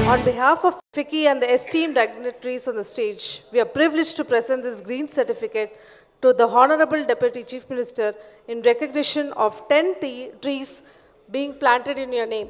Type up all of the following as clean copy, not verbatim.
On behalf of FICCI and the esteemed dignitaries on the stage, we are privileged to present this green certificate to the Honorable Deputy Chief Minister in recognition of 10 trees being planted in your name.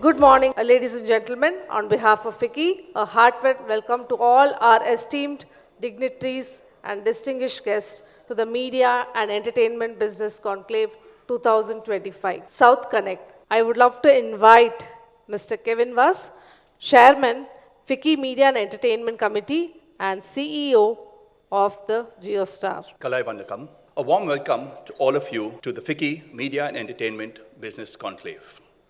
Good morning, ladies and gentlemen. On behalf of FICCI, a heartfelt welcome to all our esteemed dignitaries and distinguished guests to the Media and Entertainment Business Conclave 2025, South Connect. I would love to invite Mr. Kevin Vass, Chairman, FICCI Media and Entertainment Committee and CEO of the GeoStar. Kalai Vandakam. A warm welcome to all of you to the FICCI Media and Entertainment Business Conclave.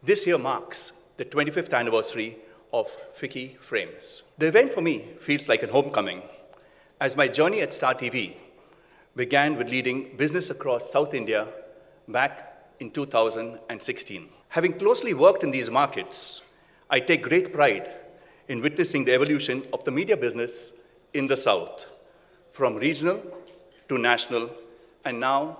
This year marks the 25th anniversary of FICCI Frames. The event for me feels like a homecoming, as my journey at Star TV began with leading business across South India back in 2016. Having closely worked in these markets, I take great pride in witnessing the evolution of the media business in the South, from regional to national, and now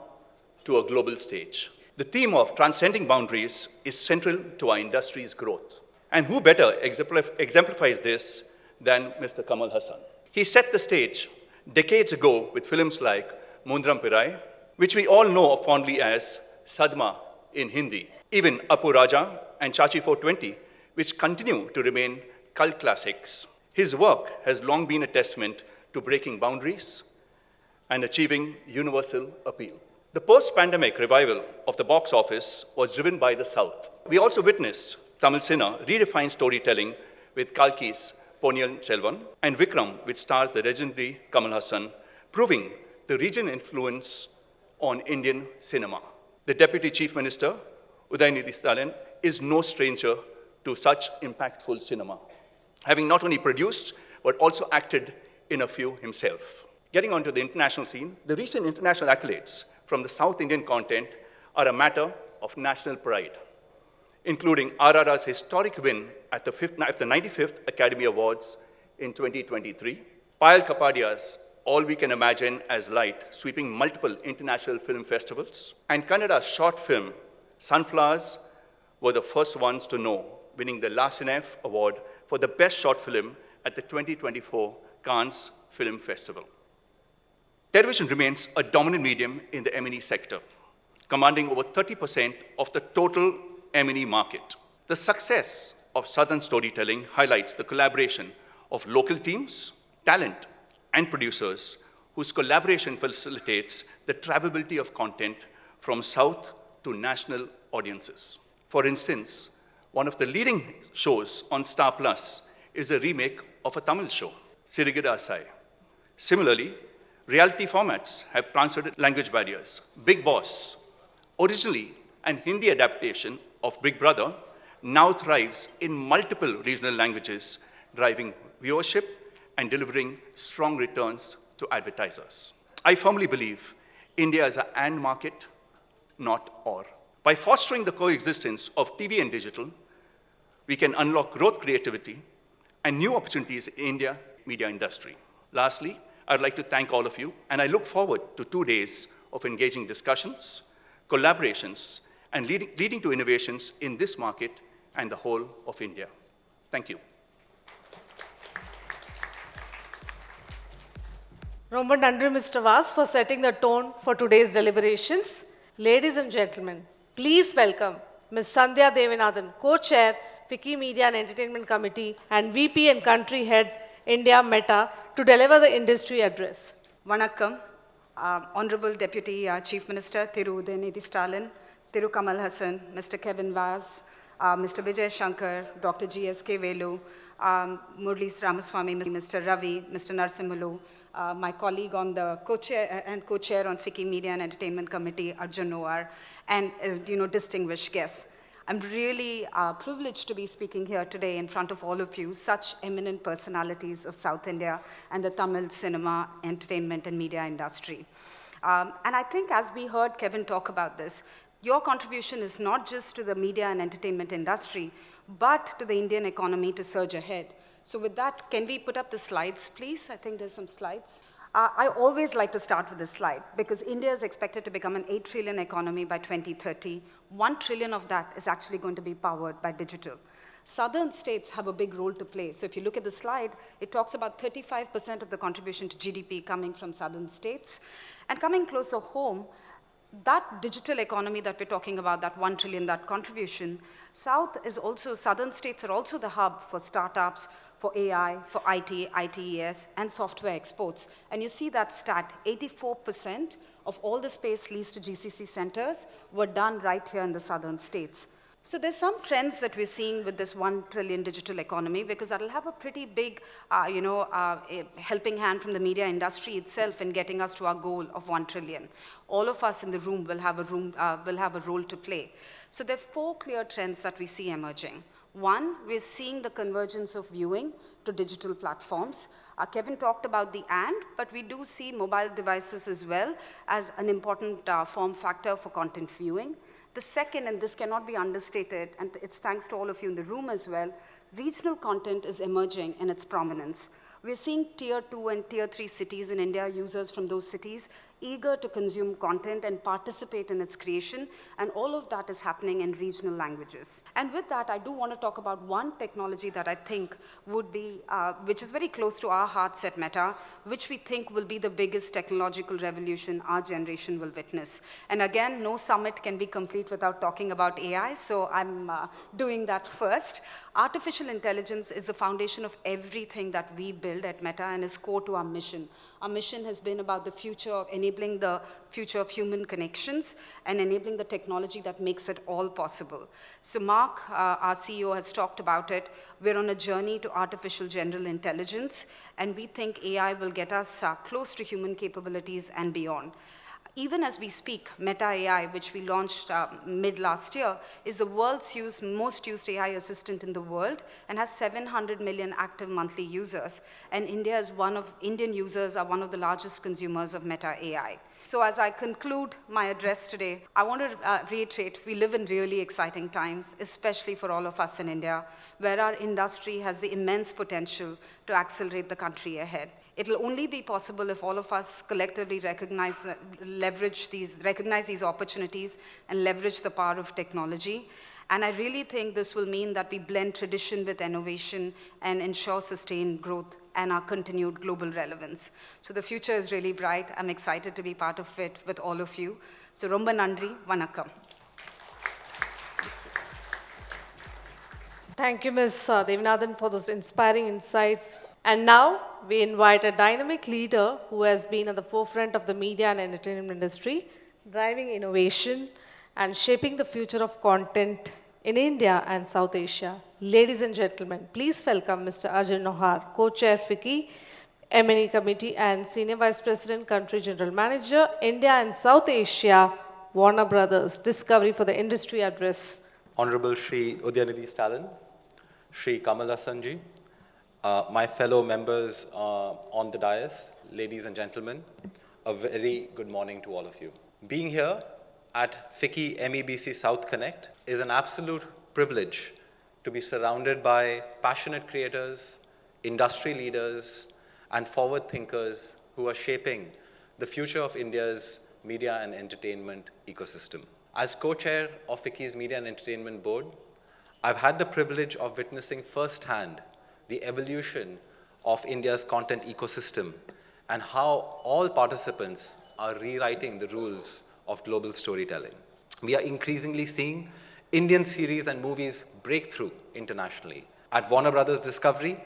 to a global stage. The theme of transcending boundaries is central to our industry's growth. And who better exemplifies this than Mr. Kamal Haasan? He set the stage decades ago with films like Mundram Pirai, which we all know fondly as Sadma in Hindi, even Apu Raja and Chachi 420, which continue to remain cult classics. His work has long been a testament to breaking boundaries and achieving universal appeal. The post-pandemic revival of the box office was driven by the South. We also witnessed Tamil cinema redefine storytelling with Kalki's Ponniyin Selvan and Vikram, which stars the legendary Kamal Haasan, proving the region influence on Indian cinema. The Deputy Chief Minister, Udhayanidhi Stalin, is no stranger to such impactful cinema, having not only produced, but also acted in a few himself. Getting onto the international scene, the recent international accolades from the South Indian content are a matter of national pride, including RRR's historic win at the 95th Academy Awards in 2023, Payal Kapadia's All We Can Imagine as Light, sweeping multiple international film festivals, and Kannada's short film, Sunflowers, were the first ones to know, winning the Lasinef Award for the Best Short Film at the 2024 Cannes Film Festival. Television remains a dominant medium in the M&E sector, commanding over 30% of the total M&E market. The success of Southern storytelling highlights the collaboration of local teams, talent, and producers whose collaboration facilitates the travelability of content from South to national audiences. For instance, one of the leading shows on Star Plus is a remake of a Tamil show, Sirigida Asai. Similarly, reality formats have transcended language barriers. Big Boss, originally an Hindi adaptation of Big Brother, now thrives in multiple regional languages, driving viewership and delivering strong returns to advertisers. I firmly believe India is an and market, not or. By fostering the coexistence of TV and digital, we can unlock growth, creativity, and new opportunities in India media industry. Lastly, I'd like to thank all of you, and I look forward to 2 days of engaging discussions, collaborations, and leading to innovations in this market and the whole of India. Thank you. Romba Nandri, Mr. Vass, for setting the tone for today's deliberations. Ladies and gentlemen, please welcome Ms. Sandhya Devanathan, Co-Chair, FICCI Media and Entertainment Committee and VP and Country Head, India Meta, to deliver the industry address. Vanakkam, Honorable Deputy Chief Minister, Thiru Udhayanidhi Stalin, Thiru Kamal Haasan, Mr. Kevin Vass, Mr. Vijay Shankar, Dr. G.S.K. Velu, Murli Ramaswamy, Mr. Ravi, Mr. Narsimulu, my colleague on the co-chair on FICCI Media and Entertainment Committee, Arjun Noar, and distinguished guests. I'm really privileged to be speaking here today in front of all of you, such eminent personalities of South India and the Tamil cinema, entertainment, and media industry. And I think as we heard Kevin talk about this, your contribution is not just to the media and entertainment industry, but to the Indian economy to surge ahead. So with that, can we put up the slides, please? I think there's some slides. I always like to start with this slide because India is expected to become an 8 trillion economy by 2030. 1 trillion of that is actually going to be powered by digital. Southern states have a big role to play. So if you look at the slide, it talks about 35% of the contribution to GDP coming from southern states. And coming closer home, that digital economy that we're talking about, that 1 trillion, that contribution, southern states are also the hub for startups, for AI, for IT, ITES, and software exports. And you see that stat, 84% of all the space leased to GCC centers were done right here in the southern states. So there's some trends that we're seeing with this 1 trillion digital economy, because that'll have a pretty big, helping hand from the media industry itself in getting us to our goal of 1 trillion. All of us in the room will have a role to play. So there are 4 clear trends that we see emerging. One, we're seeing the convergence of viewing to digital platforms. Kevin talked about the but we do see mobile devices as well as an important form factor for content viewing. The second, and this cannot be understated, and it's thanks to all of you in the room as well, regional content is emerging in its prominence. We're seeing tier 2 and tier 3 cities in India, users from those cities eager to consume content and participate in its creation, and all of that is happening in regional languages. And with that, I do want to talk about one technology that I think would be, which is very close to our hearts at Meta, which we think will be the biggest technological revolution our generation will witness. And again, no summit can be complete without talking about AI, so I'm doing that first. Artificial intelligence is the foundation of everything that we build at Meta and is core to our mission. Our mission has been about the future of enabling the future of human connections and enabling the technology that makes it all possible. So Mark, our CEO, has talked about it. We're on a journey to artificial general intelligence, and we think AI will get us close to human capabilities and beyond. Even as we speak, Meta AI, which we launched mid last year, is the world's most used AI assistant in the world and has 700 million active monthly users. And Indian users are one of the largest consumers of Meta AI. So as I conclude my address today, I want to reiterate, we live in really exciting times, especially for all of us in India, where our industry has the immense potential to accelerate the country ahead. It'll only be possible if all of us collectively recognize these opportunities and leverage the power of technology. And I really think this will mean that we blend tradition with innovation and ensure sustained growth and our continued global relevance. So the future is really bright. I'm excited to be part of it with all of you. So Romba Nandri, Vanakkam. Thank you, Ms. Devanathan, for those inspiring insights. And now we invite a dynamic leader who has been at the forefront of the media and entertainment industry, driving innovation and shaping the future of content in India and South Asia. Ladies and gentlemen, please welcome Mr. Ajay Nohar, Co-Chair FICCI, M&E Committee and Senior Vice President, Country General Manager, India and South Asia, Warner Brothers, Discovery for the Industry Address. Honorable Shri Udhayanidhi Stalin, Shri Kamal Haasan ji, my fellow members on the dais, ladies and gentlemen, a very good morning to all of you. Being here at FICCI MEBC South Connect is an absolute privilege to be surrounded by passionate creators, industry leaders, and forward thinkers who are shaping the future of India's media and entertainment ecosystem. As co-chair of FICCI's Media and Entertainment Board, I've had the privilege of witnessing firsthand the evolution of India's content ecosystem and how all participants are rewriting the rules of global storytelling. We are increasingly seeing Indian series and movies break through internationally. At Warner Brothers Discovery,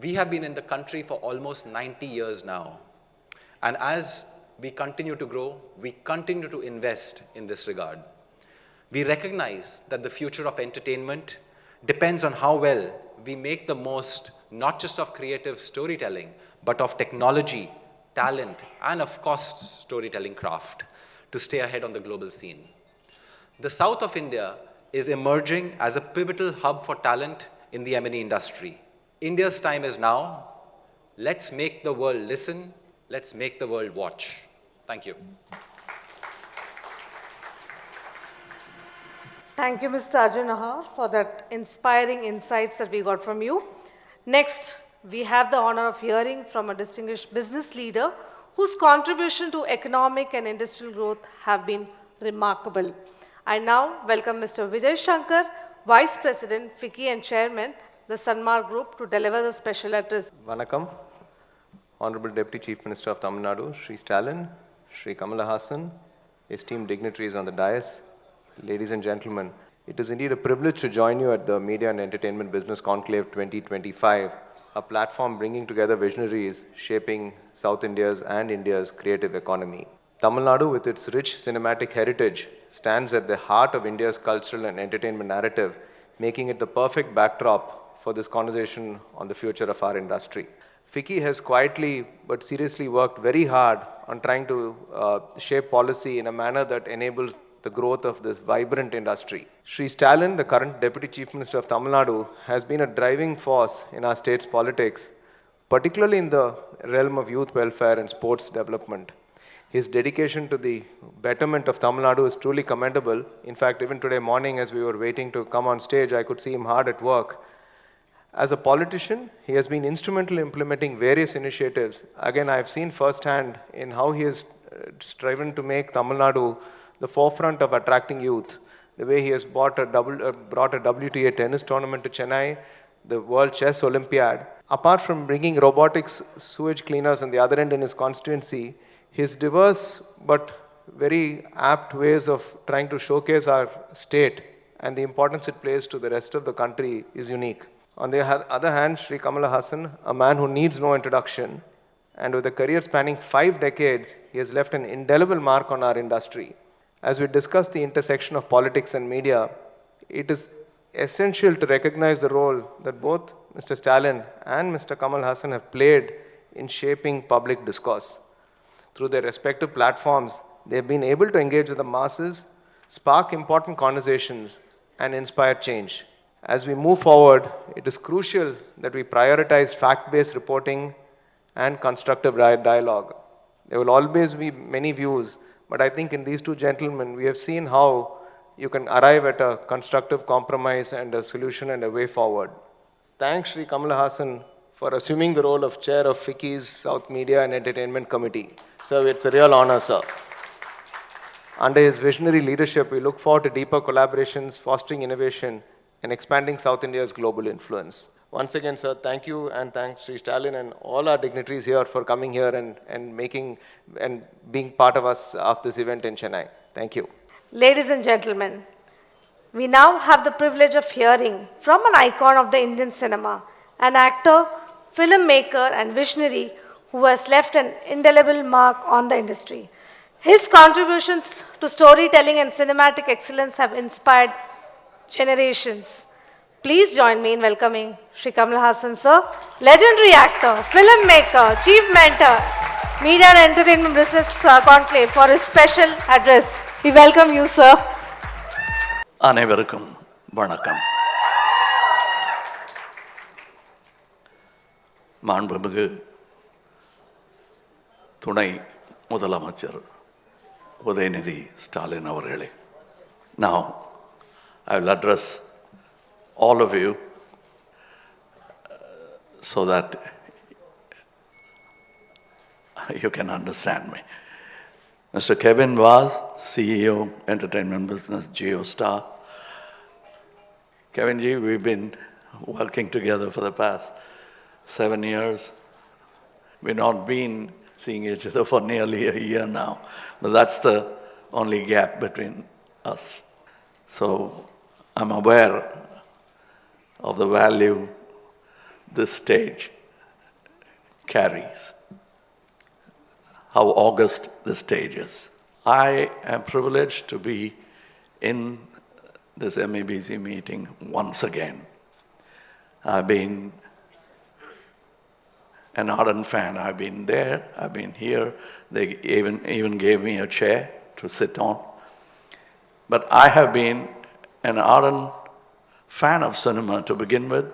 we have been in the country for almost 90 years now. And as we continue to grow, we continue to invest in this regard. We recognize that the future of entertainment depends on how well we make the most, not just of creative storytelling, but of technology, talent, and of course, storytelling craft to stay ahead on the global scene. The south of India is emerging as a pivotal hub for talent in the M&E industry. India's time is now. Let's make the world listen. Let's make the world watch. Thank you. Thank you, Mr. Ajay Nahar, for that inspiring insights that we got from you. Next, we have the honor of hearing from a distinguished business leader whose contribution to economic and industrial growth have been remarkable. I now welcome Mr. Vijay Shankar, Vice President, FICCI and Chairman, the Sanmar Group, to deliver the special address. Vanakkam, Honorable Deputy Chief Minister of Tamil Nadu, Shri Stalin, Shri Kamal Haasan, esteemed dignitaries on the dais, ladies and gentlemen, it is indeed a privilege to join you at the Media and Entertainment Business Conclave 2025, a platform bringing together visionaries shaping South India's and India's creative economy. Tamil Nadu, with its rich cinematic heritage, stands at the heart of India's cultural and entertainment narrative, making it the perfect backdrop for this conversation on the future of our industry. FICCI has quietly but seriously worked very hard on trying to shape policy in a manner that enables the growth of this vibrant industry. Shri Stalin, the current Deputy Chief Minister of Tamil Nadu, has been a driving force in our state's politics, particularly in the realm of youth welfare and sports development. His dedication to the betterment of Tamil Nadu is truly commendable. In fact, even today morning as we were waiting to come on stage, I could see him hard at work. As a politician, he has been instrumental in implementing various initiatives. Again, I have seen firsthand in how he has striven to make Tamil Nadu the forefront of attracting youth. The way he has brought a WTA tennis tournament to Chennai, the World Chess Olympiad. Apart from bringing robotics sewage cleaners on the other end in his constituency, his diverse but very apt ways of trying to showcase our state and the importance it plays to the rest of the country is unique. On the other hand, Shri Kamal Haasan, a man who needs no introduction, and with a career spanning 5 decades, he has left an indelible mark on our industry. As we discuss the intersection of politics and media, it is essential to recognize the role that both Mr. Stalin and Mr. Kamal Haasan have played in shaping public discourse. Through their respective platforms, they have been able to engage with the masses, spark important conversations, and inspire change. As we move forward, it is crucial that we prioritize fact-based reporting and constructive dialogue. There will always be many views, but I think in these two gentlemen, we have seen how you can arrive at a constructive compromise and a solution and a way forward. Thanks, Shri Kamal Haasan, for assuming the role of chair of FICCI's South Media and Entertainment Committee. So it's a real honor, sir. Under his visionary leadership, we look forward to deeper collaborations, fostering innovation, and expanding South India's global influence. Once again, sir, thank you, and thanks Shri Stalin and all our dignitaries here for coming here and being part of this event in Chennai. Thank you. Ladies and gentlemen, we now have the privilege of hearing from an icon of the Indian cinema, an actor, filmmaker, and visionary who has left an indelible mark on the industry. His contributions to storytelling and cinematic excellence have inspired generations. Please join me in welcoming Shri Kamal Haasan, sir, legendary actor, filmmaker, chief mentor, Media and Entertainment Business Conclave, for his special address. We welcome you, sir. அனைவருக்கும் வணக்கம். மாண்புமிகு துணை முதலமைச்சர் உதயநிதி ஸ்டாலின் அவர்களே. Now, I will address all of you so that you can understand me. Mr. Kevin Vaz, CEO, Entertainment Business, GeoStar. Kevin ji, we've been working together for the past 7 years. We've not been seeing each other for nearly a year now, but that's the only gap between us. So I'm aware of the value this stage carries, how august this stage is. I am privileged to be in this MEBC meeting once again. I've been an ardent fan. I've been there, I've been here. They even gave me a chair to sit on. But I have been an ardent fan of cinema to begin with,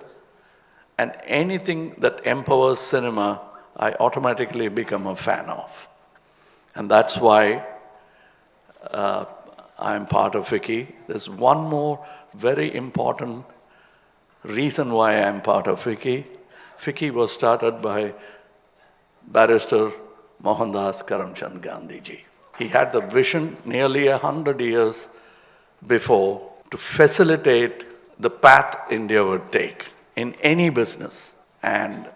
and anything that empowers cinema, I automatically become a fan of. And that's why I'm part of FICCI. There's one more very important reason why I'm part of FICCI. FICCI was started by Barrister Mohandas Karamchand Gandhi ji. He had the vision nearly 100 years before to facilitate the path India would take in any business. And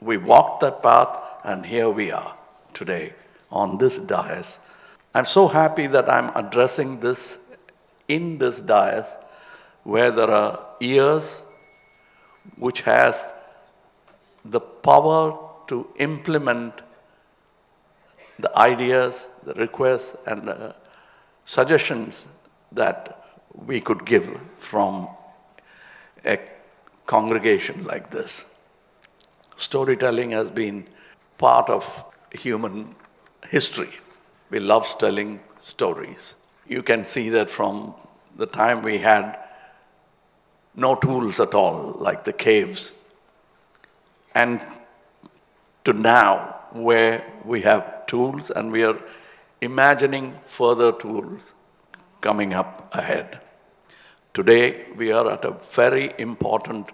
we walked that path, and here we are today on this dais. I'm so happy that I'm addressing this in this dais where there are ears which has the power to implement the ideas, the requests, and the suggestions that we could give from a congregation like this. Storytelling has been part of human history. We love telling stories. You can see that from the time we had no tools at all, like the caves, and to now, where we have tools and we are imagining further tools coming up ahead. Today, we are at a very important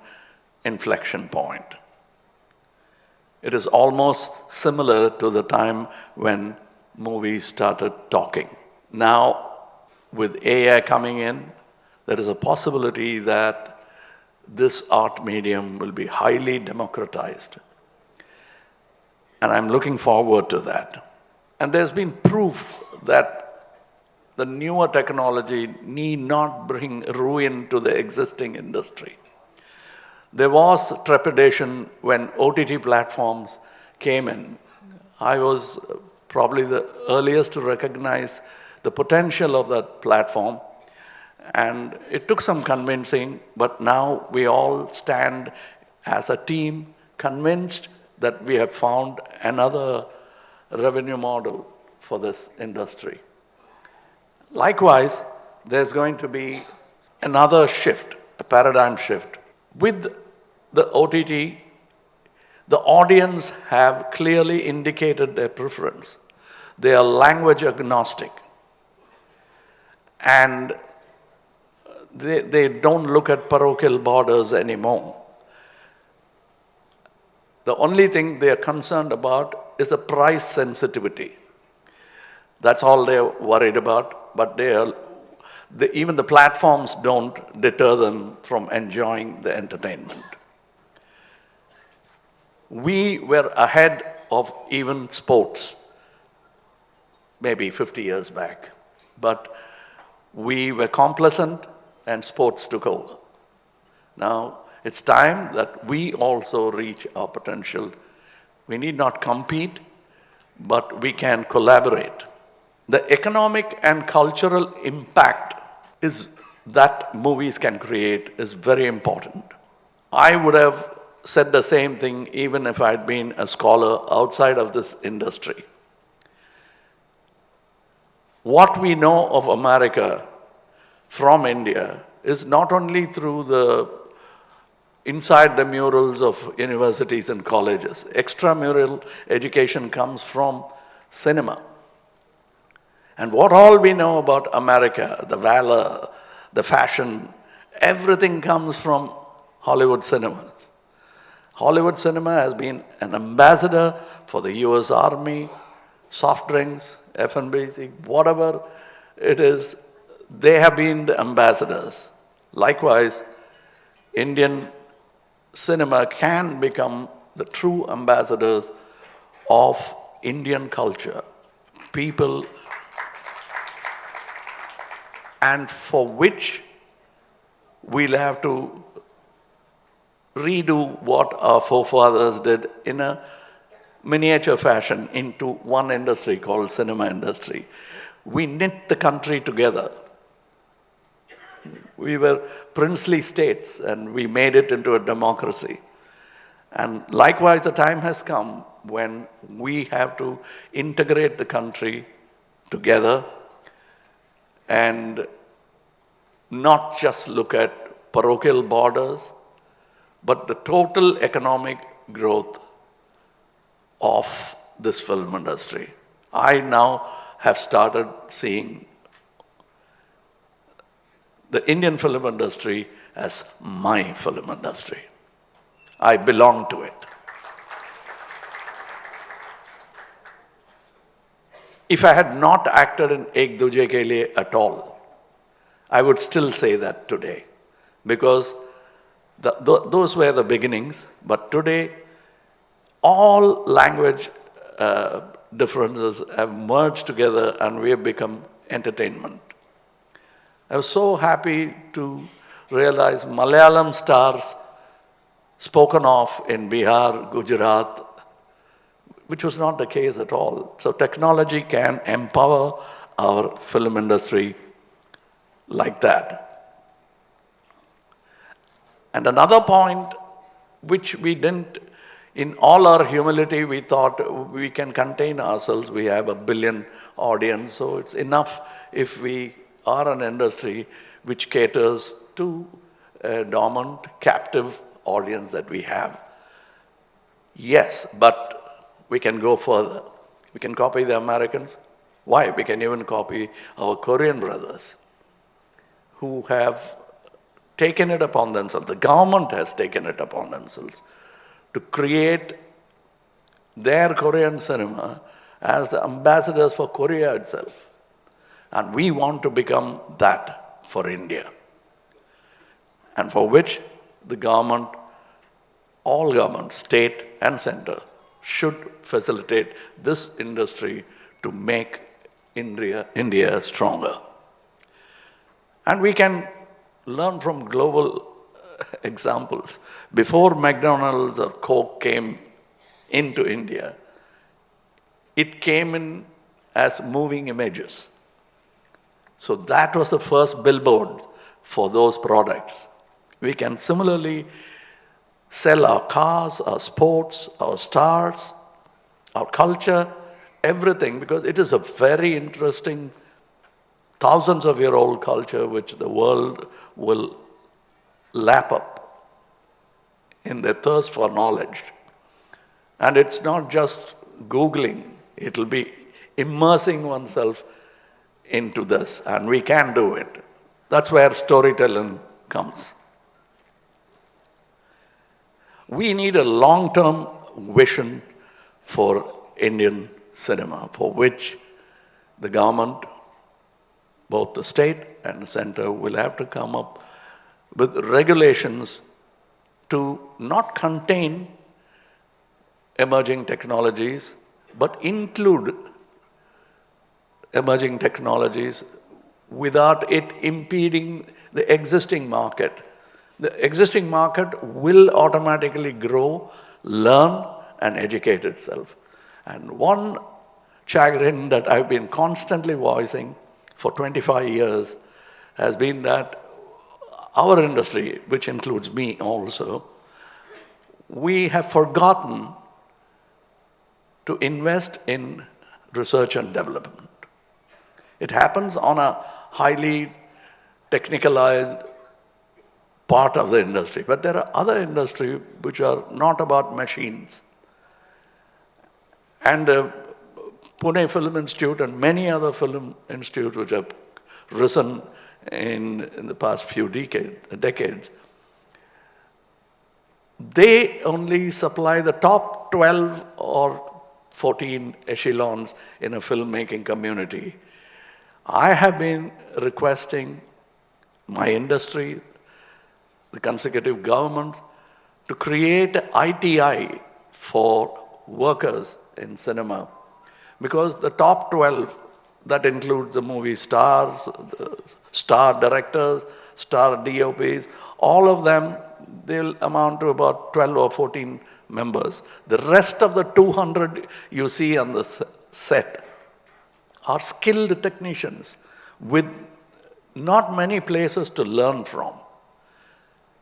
inflection point. It is almost similar to the time when movies started talking. Now, with AI coming in, there is a possibility that this art medium will be highly democratized. And I'm looking forward to that. And there's been proof that the newer technology need not bring ruin to the existing industry. There was trepidation when OTT platforms came in. I was probably the earliest to recognize the potential of that platform. And it took some convincing, but now we all stand as a team convinced that we have found another revenue model for this industry. Likewise, there's going to be another shift, a paradigm shift. With the OTT, the audience have clearly indicated their preference. They are language agnostic. And they don't look at parochial borders anymore. The only thing they are concerned about is the price sensitivity. That's all they're worried about, but even the platforms don't deter them from enjoying the entertainment. We were ahead of even sports, maybe 50 years back, but we were complacent and sports took over. Now, it's time that we also reach our potential. We need not compete, but we can collaborate. The economic and cultural impact that movies can create is very important. I would have said the same thing even if I'd been a scholar outside of this industry. What we know of America from India is not only through inside the murals of universities and colleges. Extramural education comes from cinema. And what all we know about America, the valor, the fashion, everything comes from Hollywood cinemas. Hollywood cinema has been an ambassador for the US Army, soft drinks, F&B, whatever it is, they have been the ambassadors. Likewise, Indian cinema can become the true ambassadors of Indian culture. People, and for which we'll have to redo what our forefathers did in a miniature fashion into one industry called cinema industry. We knit the country together. We were princely states and we made it into a democracy. And likewise, the time has come when we have to integrate the country together and not just look at parochial borders, but the total economic growth of this film industry. I now have started seeing the Indian film industry as my film industry. I belong to it. If I had not acted in Ek Duje Ke Liye at all, I would still say that today. because those were the beginnings. But today, all language differences have merged together and we have become entertainment. I was so happy to realize Malayalam stars spoken of in Bihar, Gujarat, which was not the case at all. So technology can empower our film industry like that. And another point which we didn't, in all our humility, we thought we can contain ourselves. We have 1 billion audience, so it's enough if we are an industry which caters to a dormant, captive audience that we have. Yes, but we can go further. We can copy the Americans. Why? We can even copy our Korean brothers who have taken it upon themselves, the government has taken it upon themselves to create their Korean cinema as the ambassadors for Korea itself. And we want to become that for India. And for which the government, all governments, state and center, should facilitate this industry to make India stronger. And we can learn from global examples. Before McDonald's or Coke came into India, it came in as moving images. So that was the first billboard for those products. We can similarly sell our cars, our sports, our stars, our culture, everything, because it is a very interesting thousands of year old culture which the world will lap up in their thirst for knowledge. And it's not just Googling, it'll be immersing oneself into this, and we can do it. That's where storytelling comes. We need a long-term vision for Indian cinema, for which the government, both the state and the center, will have to come up with regulations to not contain emerging technologies, but include emerging technologies without it impeding the existing market. The existing market will automatically grow, learn, and educate itself. And one chagrin that I've been constantly voicing for 25 years has been that our industry, which includes me also, we have forgotten to invest in research and development. It happens on a highly technicalized part of the industry, but there are other industries which are not about machines. And Pune Film Institute and many other film institutes which have risen in the past few decades, they only supply the top 12 or 14 echelons in a filmmaking community. I have been requesting my industry, the consecutive governments, to create ITI for workers in cinema. Because the top 12, that includes the movie stars, the star directors, star DOPs, all of them, they'll amount to about 12 or 14 members. The rest of the 200 you see on the set are skilled technicians with not many places to learn from.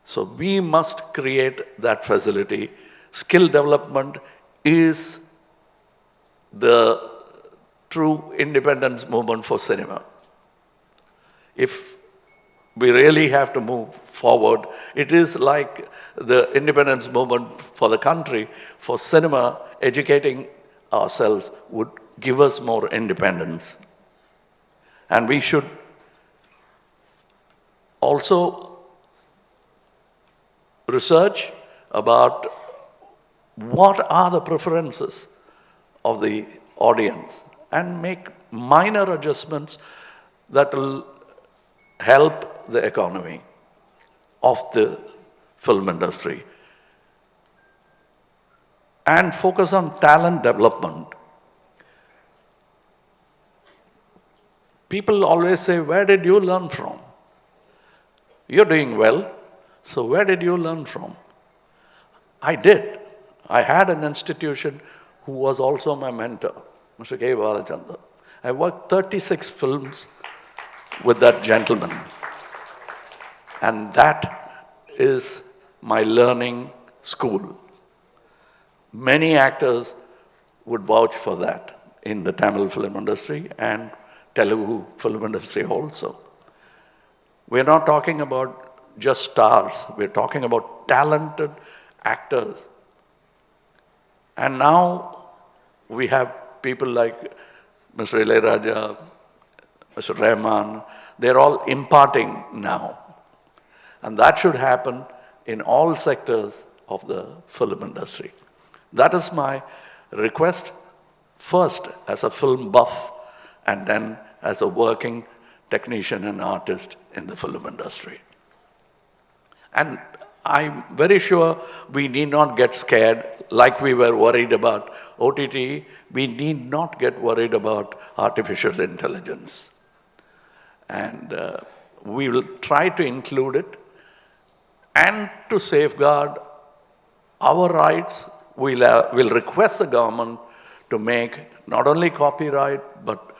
So we must create that facility. Skill development is the true independence movement for cinema. If we really have to move forward, it is like the independence movement for the country. For cinema, educating ourselves would give us more independence. And we should also research about what are the preferences of the audience and make minor adjustments that will help the economy. of the film industry and focus on talent development. People always say, where did you learn from? You're doing well, so where did you learn from? I did. I had an institution who was also my mentor, Mr. K. Balachandra. I worked 36 films with that gentleman. And that is my learning school. Many actors would vouch for that in the Tamil film industry and Telugu film industry also. We're not talking about just stars, we're talking about talented actors. And now we have people like Mr. Ilayaraja, Mr. Rahman, they're all imparting now. And that should happen in all sectors of the film industry. That is my request, first as a film buff, and then as a working technician and artist in the film industry. And I'm very sure we need not get scared like we were worried about OTT. We need not get worried about artificial intelligence. And we will try to include it. And to safeguard our rights, we'll request the government to make not only copyright, but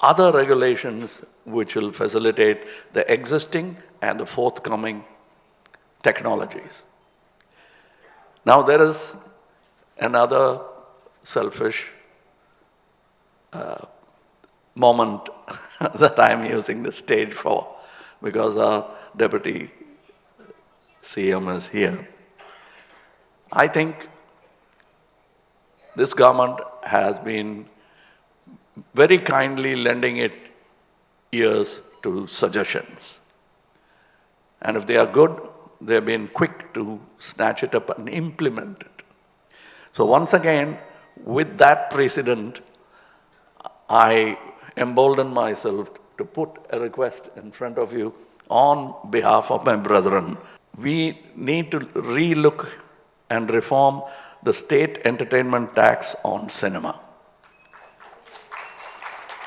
other regulations which will facilitate the existing and the forthcoming technologies. Now there is another selfish moment that I'm using the stage for, because our Deputy CM is here. I think this government has been very kindly lending its ears to suggestions. And if they are good, they've been quick to snatch it up and implement it. So once again, with that precedent, I embolden myself to put a request in front of you on behalf of my brethren. We need to relook and reform the state entertainment tax on cinema.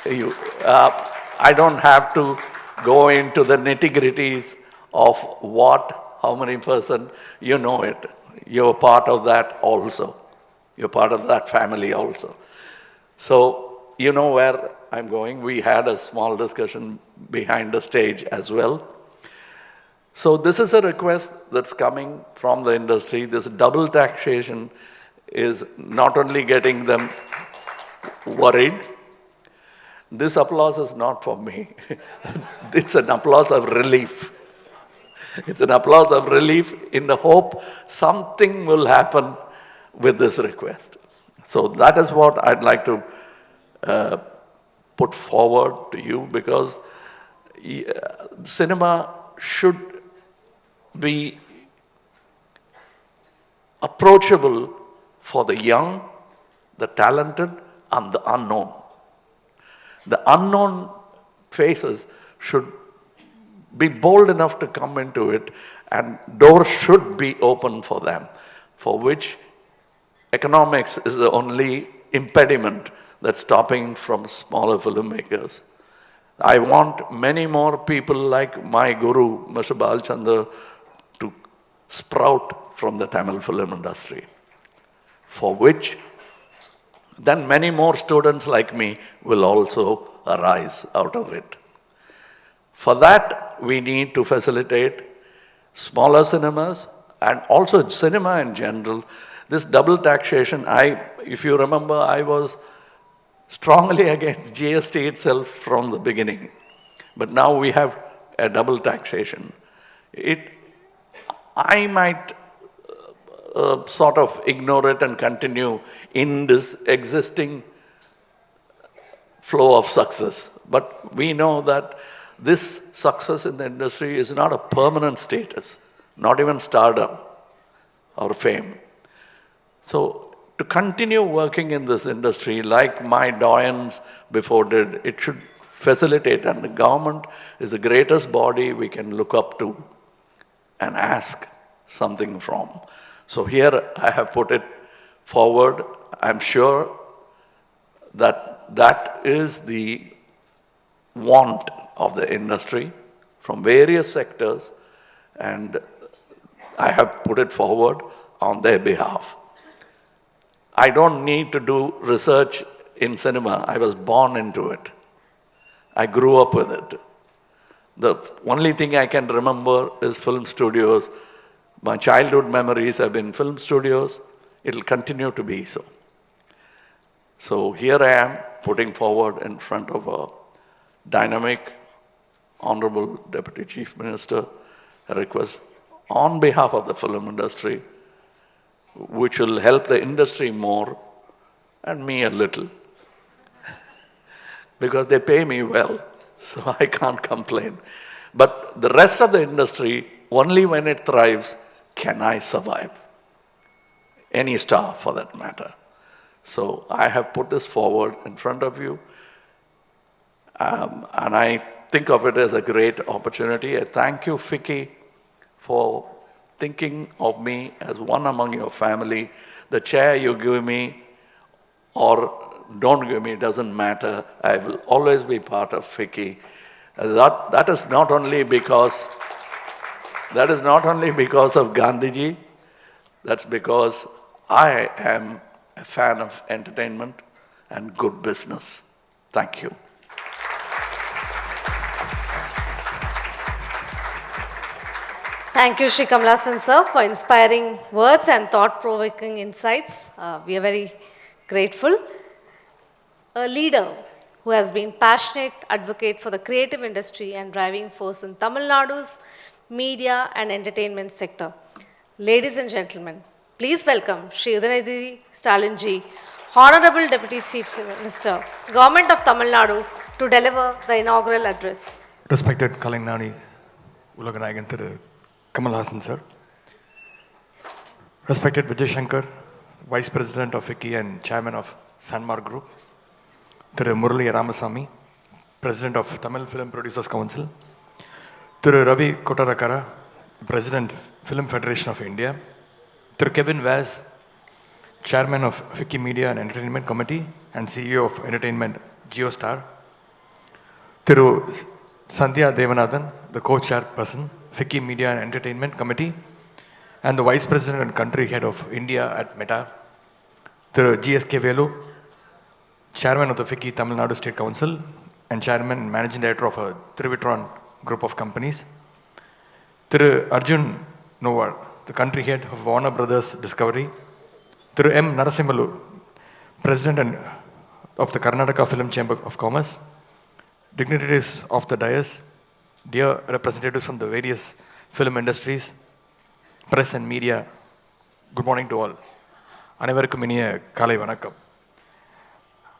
I don't have to go into the nitty-gritties of what, how many percent, you know it. You're part of that also. You're part of that family also. So, you know where I'm going. We had a small discussion behind the stage as well. So this is a request that's coming from the industry. This double taxation is not only getting them worried. This applause is not for me. It's an applause of relief. It's an applause of relief in the hope something will happen with this request. So that is what I'd like to put forward to you, because cinema should be approachable for the young, the talented, and the unknown. The unknown faces should be bold enough to come into it, and doors should be open for them, for which economics is the only impediment that's stopping from smaller filmmakers. I want many more people like my guru, Mr. Balachandra, to sprout from the Tamil film industry, for which then many more students like me will also arise out of it. For that, we need to facilitate smaller cinemas and also cinema in general. This double taxation, if you remember, I was strongly against GST itself from the beginning. But now we have a double taxation. I might sort of ignore it and continue in this existing flow of success. But we know that this success in the industry is not a permanent status, not even stardom or fame. So to continue working in this industry like my doyens before did, it should facilitate, and the government is the greatest body we can look up to and ask something from. So here I have put it forward. I'm sure that that is the want of the industry from various sectors, and I have put it forward on their behalf. I don't need to do research in cinema. I was born into it. I grew up with it. The only thing I can remember is film studios. My childhood memories have been film studios. It'll continue to be so. So here I am putting forward in front of a dynamic, Honorable Deputy Chief Minister a request on behalf of the film industry, which will help the industry more and me a little. Because they pay me well, so I can't complain. But the rest of the industry, only when it thrives can I survive. Any star for that matter. So I have put this forward in front of you, and I think of it as a great opportunity. I thank you, Vicky, for thinking of me as one among your family. The chair you give me or don't give me doesn't matter. I will always be part of Vicky. That is not only because of Gandhiji. That's because I am a fan of entertainment and good business. Thank you. Thank you, Shri Kamal Haasan sir, for inspiring words and thought-provoking insights. We are very grateful. A leader who has been passionate advocate for the creative industry and driving force in Tamil Nadu's media and entertainment sector. Ladies and gentlemen, please welcome Shri Udhayanidhi Stalin ji, Honorable Deputy Chief Minister, Government of Tamil Nadu, to deliver the inaugural address. Respected Kalainani Ulaganayagan Thiru Kamal Haasan sir, respected Vijay Shankar, Vice President of FICCI and Chairman of Sanmar Group, Thiru Murali Ramasamy, President of Tamil Film Producers Council, Thiru Ravi Kotarakara, President Film Federation of India, Thiru Kevin Vaz, Chairman of FICCI Media and Entertainment Committee and CEO of Entertainment GeoStar, Thiru Sandhya Devanathan, the co-chairperson, FICCI Media and Entertainment Committee, and the Vice President and Country Head of India at Meta, Thiru GSK Velu, Chairman of the FICCI Tamil Nadu State Council and Chairman and Managing Director of a Trivitron group of companies, Thiru Arjun Nowar, the Country Head of Warner Brothers Discovery, Thiru M. Narasimhalu, President of the Karnataka Film Chamber of Commerce, dignitaries of the dais, dear representatives from the various film industries, press and media, good morning to all. அனைவருக்கும் இனிய காலை வணக்கம்.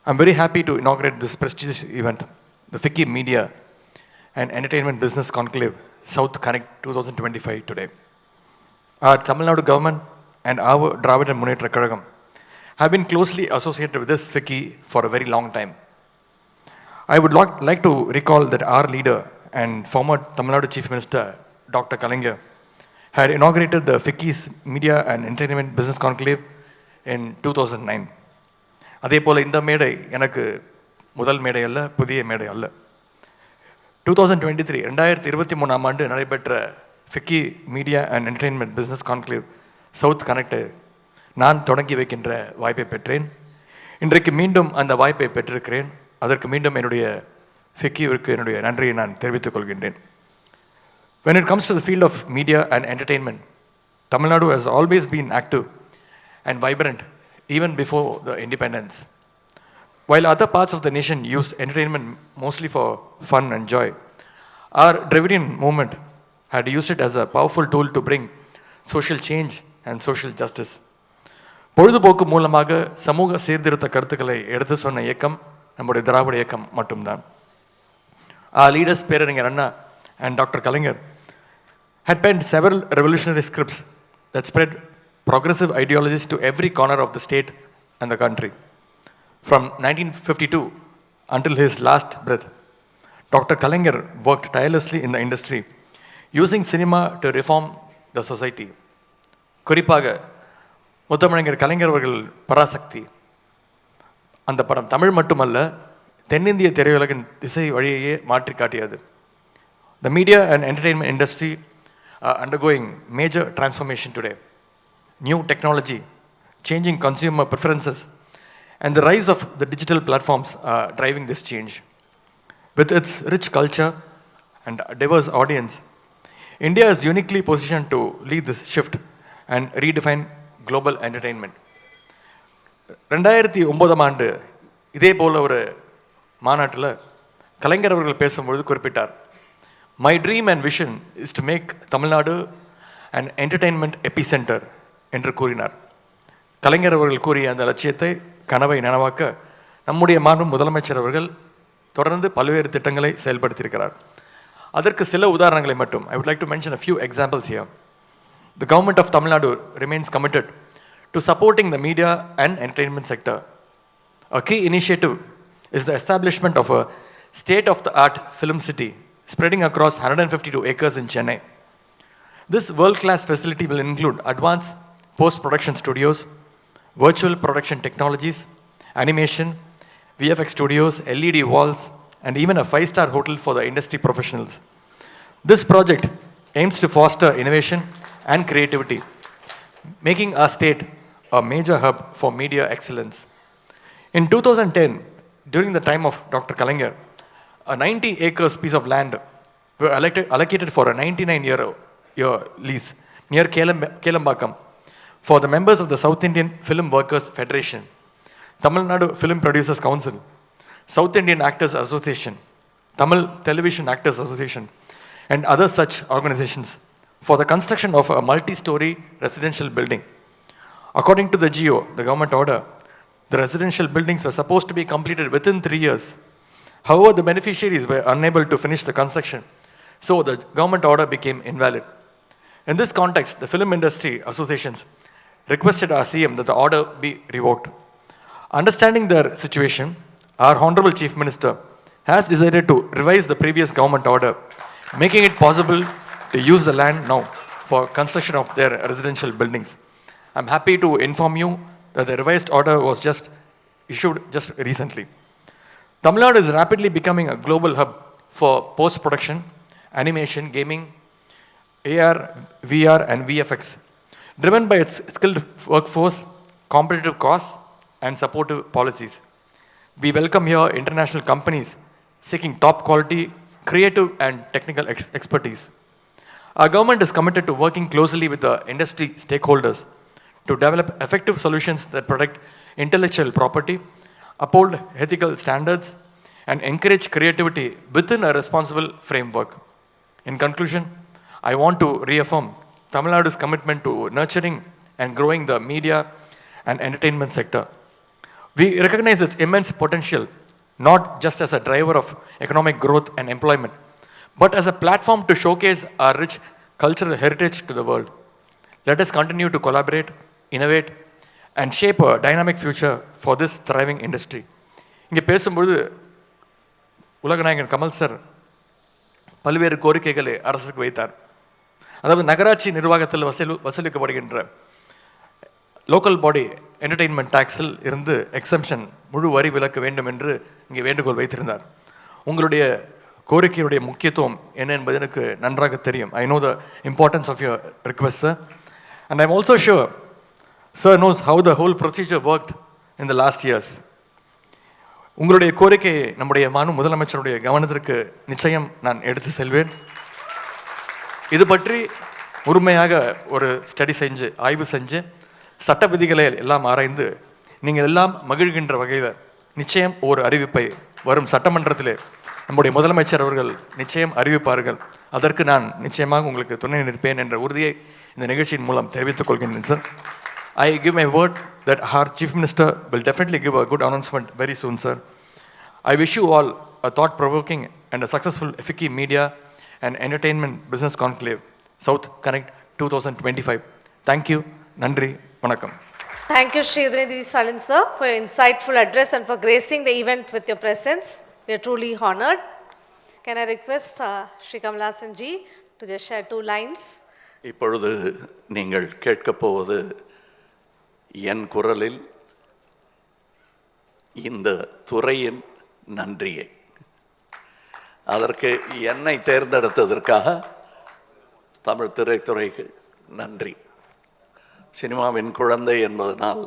I'm very happy to inaugurate this prestigious event, the FICCI Media and Entertainment Business Conclave South Connect 2025 today. Our Tamil Nadu government and our Dravida Munnetra Kazhagam have been closely associated with this FICCI for a very long time. I would like to recall that our leader and former Tamil Nadu Chief Minister, Dr. Kalaignar, had inaugurated the FICCI's Media and Entertainment Business Conclave in 2009. அதே போல் இந்த மேடை எனக்கு முதல் மேடை அல்ல, புதிய மேடை அல்ல. 2023 ஆண்டு நடைபெற்ற FICCI media and entertainment business conclave south connect நான் தொடங்கி வைக்கின்ற வாய்ப்பை பெற்றேன். இன்றைக்கு மீண்டும் அந்த வாய்ப்பை பெற்றிருக்கிறேன். அதற்கு மீண்டும் என்னுடைய FICCIவிற்கு என்னுடைய நன்றியை நான் தெரிவித்துக் கொள்கின்றேன். When it comes to the field of media and entertainment, Tamil Nadu has always been active and vibrant even before the independence. While other parts of the nation used entertainment mostly for fun and joy, our Dravidian movement had used it as a powerful tool to bring social change and social justice. பொழுதுபோக்கு மூலமாக சமூக சீர்திருத்த கருத்துக்களை எடுத்து சொன்ன இயக்கம் நம்முடைய திராவிட இயக்கம் மட்டும்தான். Our leaders, Peraringer Anna and Dr. Kalaignar, had penned several revolutionary scripts that spread progressive ideologies to every corner of the state and the country. From 1952 until his last breath, Dr. Kalaignar worked tirelessly in the industry, using cinema to reform the society. குறிப்பாக முத்தமிழர் கலைஞர் அவர்கள் பராசக்தி அந்த படம் தமிழ் மட்டுமல்ல தென்னிந்திய திரையுலகின் திசை வழியையே மாற்றி காட்டியது. The media and entertainment industry are undergoing major transformation today. New technology, changing consumer preferences, and the rise of the digital platforms are driving this change. With its rich culture and diverse audience, India is uniquely positioned to lead this shift and redefine global entertainment. 2009 ஆண்டு இதே போல ஒரு மாநாட்டில் கலைஞர் அவர்கள் பேசும்பொழுது குறிப்பிட்டார், My dream and vision is to make Tamil Nadu an entertainment epicenter என்று கூறினார். கலைஞர் அவர்கள் கூறிய அந்த லட்சியத்தை கனவை நனவாக்க நம்முடைய மாண்பு முதலமைச்சர் அவர்கள் தொடர்ந்து பல்வேறு திட்டங்களை செயல்படுத்தியிருக்கிறார். அதற்கு சில உதாரணங்களை மட்டும் I would like to mention a few examples here. The government of Tamil Nadu remains committed to supporting the media and entertainment sector. A key initiative is the establishment of a state-of-the-art film city spreading across 152 acres in Chennai. This world-class facility will include advanced post-production studios, virtual production technologies, animation, VFX studios, LED walls, and even a 5-star hotel for the industry professionals. This project aims to foster innovation and creativity, making our state a major hub for media excellence. In 2010, during the time of Dr. Kalaignar, a 90 acres piece of land were allocated for a 99-year lease near Kelambakam for the members of the South Indian Film Workers Federation, Tamil Nadu Film Producers Council, South Indian Actors Association, Tamil Television Actors Association, and other such organizations for the construction of a multi-story residential building. According to the GO, the government order, the residential buildings were supposed to be completed within 3 years. However, the beneficiaries were unable to finish the construction, so the government order became invalid. In this context, the film industry associations requested our CM that the order be revoked. Understanding their situation, our Honorable Chief Minister has decided to revise the previous government order, making it possible to use the land now for construction of their residential buildings. I'm happy to inform you that the revised order was just issued just recently. Tamil Nadu is rapidly becoming a global hub for post-production, animation, gaming, AR, VR, and VFX, driven by its skilled workforce, competitive costs, and supportive policies. We welcome here international companies seeking top quality, creative, and technical expertise. Our government is committed to working closely with the industry stakeholders to develop effective solutions that protect intellectual property, uphold ethical standards, and encourage creativity within a responsible framework. In conclusion, I want to reaffirm Tamil Nadu's commitment to nurturing and growing the media and entertainment sector. We recognize its immense potential, not just as a driver of economic growth and employment, but as a platform to showcase our rich cultural heritage to the world. Let us continue to collaborate, innovate, and shape a dynamic future for this thriving industry. இங்கே பேசும்பொழுது உலகநாயகன் Kamal sir பல்வேறு கோரிக்கைகளை அரசுக்கு வைத்தார். அதாவது நகராட்சி நிர்வாகத்தில் வசூலிக்கப்படுகின்ற local body entertainment டாக்ஸில் இருந்து எக்ஸம்ஷன் முழு வரி விலக்க வேண்டும் என்று இங்கே வேண்டுகோள் வைத்திருந்தார். உங்களுடைய கோரிக்கையுடைய முக்கியத்துவம் என்ன என்பது எனக்கு நன்றாக தெரியும். I know the importance of your request, sir. And I'm also sure sir knows how the whole procedure worked in the last years. உங்களுடைய கோரிக்கையை நம்முடைய மாண்பு முதலமைச்சருடைய கவனத்திற்கு நிச்சயம் நான் எடுத்து செல்வேன். இது பற்றி முழுமையாக ஒரு ஸ்டடி செஞ்சு ஆய்வு செஞ்சு சட்ட விதிகளை எல்லாம் ஆராய்ந்து நீங்கள் எல்லாம் மகிழ்கின்ற வகையில் நிச்சயம் ஒரு அறிவிப்பை வரும் சட்டமன்றத்திலே நம்முடைய முதலமைச்சர் அவர்கள் நிச்சயம் அறிவிப்பார்கள். அதற்கு நான் நிச்சயமாக உங்களுக்கு துணை நிற்பேன் என்ற உறுதியை இந்த நிகழ்ச்சியின் மூலம் தெரிவித்துக் கொள்கின்றேன் sir. I give my word that our Chief Minister will definitely give a good announcement very soon, sir. I wish you all a thought-provoking and a successful FICCI Media and Entertainment Business Conclave, South Connect 2025. Thank you. Nandri. Vanakkam. Thank you, Shri Udhayanidhi Stalin, sir, for your insightful address and for gracing the event with your presence. We are truly honored. Can I request Shri Kamal Haasan ji to just share 2 lines இப்பொழுது நீங்கள் கேட்கப் போவது என் குரலில் இந்த துறையின் நன்றியை. அதற்கு என்னை தேர்ந்தெடுத்ததற்காக தமிழ் திரைத்துறைக்கு நன்றி. சினிமாவின் குழந்தை என்பதனால்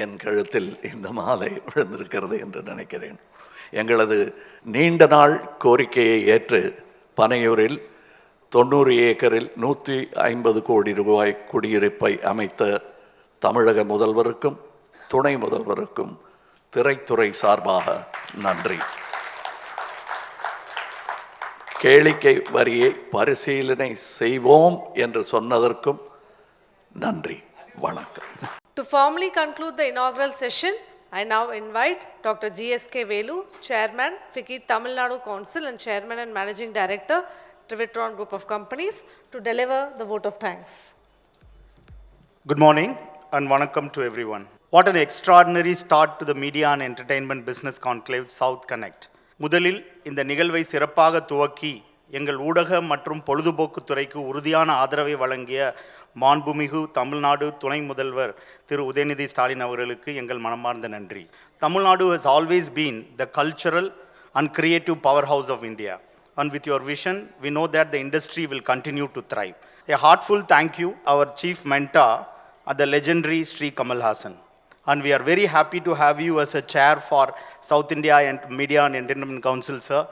என் கழுத்தில் இந்த மாலை விழுந்திருக்கிறது என்று நினைக்கிறேன். எங்களது நீண்ட நாள் கோரிக்கையை ஏற்று பனையூரில் 90 ஏக்கரில் 150 கோடி ரூபாய் குடியிருப்பை அமைத்த தமிழக முதல்வருக்கும் துணை முதல்வருக்கும் திரைத்துறை சார்பாக நன்றி. கேளிக்கை வரியை பரிசீலனை செய்வோம் என்று சொன்னதற்கும் நன்றி. வணக்கம். To formally conclude the inaugural session, I now invite Dr. GSK Velu, Chairman, FICCI Tamil Nadu Council and Chairman and Managing Director, Trivitron Group of Companies, to deliver the vote of thanks. Good morning and vanakkam to everyone. What an extraordinary start to the Media and Entertainment Business Conclave South Connect. முதலில் இந்த நிகழ்வை சிறப்பாக துவக்கி எங்கள் ஊடக மற்றும் பொழுதுபோக்கு துறைக்கு உறுதியான ஆதரவை வழங்கிய மாண்புமிகு தமிழ்நாடு துணை முதல்வர் திரு உதயநிதி ஸ்டாலின் அவர்களுக்கு எங்கள் மனமார்ந்த நன்றி. Tamil Nadu has always been the cultural and creative powerhouse of India. And with your vision, we know that the industry will continue to thrive. A heartful thank you, our chief mentor, the legendary Sri Kamal Haasan. And we are very happy to have you as a chair for South India and Media and Entertainment Council, sir.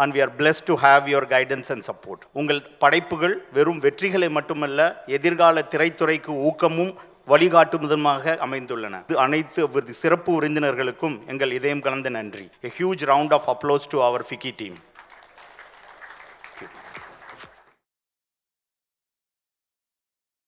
And we are blessed to have your guidance and support. உங்கள் படைப்புகள் வெறும் வெற்றிகளை மட்டுமல்ல, எதிர்கால திரைத்துறைக்கு ஊக்கமும் வழிகாட்டுவதுமாக அமைந்துள்ளன. அனைத்து சிறப்பு விருந்தினர்களுக்கும் எங்கள் இதயம் கலந்த நன்றி. A huge round of applause to our FICCI team.